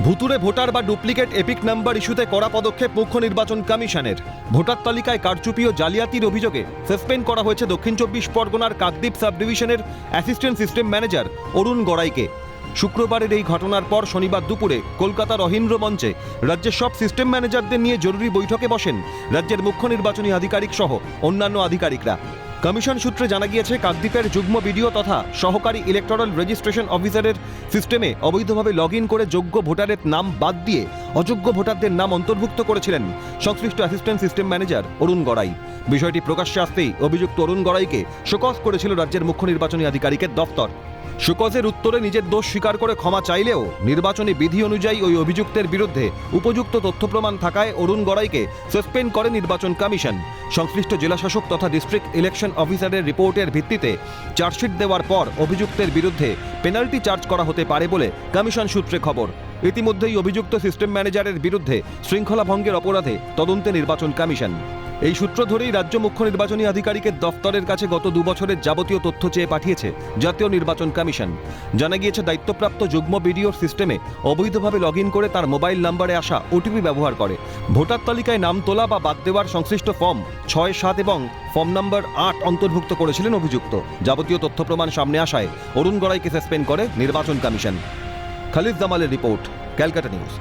ভুতুরে ভোটার বা duplicate epic number ইস্যুতে কড়া পদক্ষেপ মুখ্য নির্বাচন কমিশনের। ভোটার তালিকায় কারচুপি ও জালিয়াতির অভিযোগে সাসপেন্ড করা হয়েছে দক্ষিণ 24 পরগনার কাকদ্বীপ সাব ডিভিশনের অ্যাসিস্ট্যান্ট সিস্টেম ম্যানেজার অরুণ গড়াইকে। শুক্রবারের এই ঘটনার পর শনিবার দুপুরে কলকাতার অহিন্দ্র মঞ্চে রাজ্যের সব সিস্টেম ম্যানেজারদের নিয়ে জরুরি বৈঠকে বসেন রাজ্যের মুখ্য নির্বাচনী আধিকারিক সহ অন্যান্য আধিকারিকরা। কমিশন সূত্রে জানা গিয়েছে, কাকদ্বীপের যুগ্ম বিডিও তথা সহকারী ইলেকটরাল রেজিস্ট্রেশন অফিসারের সিস্টেমে অবৈধভাবে লগ ইন করে যোগ্য ভোটারের নাম বাদ দিয়ে অযোগ্য ভোটারদের নাম অন্তর্ভুক্ত করেছিলেন সংশ্লিষ্ট অ্যাসিস্ট্যান্ট সিস্টেম ম্যানেজার অরুণ গড়াই। বিষয়টি প্রকাশ্যে আসতেই অভিযুক্ত অরুণ গড়াইকে শোকজ করেছিল রাজ্যের মুখ্য নির্বাচনী আধিকারিকের দফতর। শোকজের উত্তরে নিজের দোষ স্বীকার করে ক্ষমা চাইলেও নির্বাচনী বিধি অনুযায়ী ওই অভিযুক্তের বিরুদ্ধে উপযুক্ত তথ্য প্রমাণ থাকায় অরুণ গড়াইকে সাসপেন্ড করে নির্বাচন কমিশন। সংশ্লিষ্ট জেলাশাসক তথা ডিস্ট্রিক্ট ইলেকশন অফিসারের রিপোর্টের ভিত্তিতে চার্জশিট দেওয়ার পর অভিযুক্তের বিরুদ্ধে পেনাল্টি চার্জ করা হতে পারে বলে কমিশন সূত্রে খবর। ইতিমধ্যেই অভিযুক্ত সিস্টেম ম্যানেজারের বিরুদ্ধে শৃঙ্খলা ভঙ্গের অপরাধে তদন্তে নির্বাচন কমিশন। এই সূত্র ধরেই রাজ্য মুখ্য নির্বাচনী আধিকারিকের দফতরের কাছে গত 2 বছরের যাবতীয় তথ্য চেয়ে পাঠিয়েছে জাতীয় নির্বাচন কমিশন। জানা গিয়েছে, দায়িত্বপ্রাপ্ত যুগ্ম বিডিওর সিস্টেমে অবৈধভাবে লগ ইন করে তার মোবাইল নম্বরে আসা ওটিপি ব্যবহার করে ভোটার তালিকায় নাম তোলা বা বাদ দেওয়ার সংশ্লিষ্ট ফর্ম 6, 7 এবং ফর্ম নম্বর 8 অন্তর্ভুক্ত করেছিলেন অভিযুক্ত। যাবতীয় তথ্য প্রমাণ সামনে আসায় অরুণ গড়াইকে সাসপেন্ড করে নির্বাচন কমিশন। খালিদ জামালের রিপোর্ট, ক্যালকাটা নিউজ।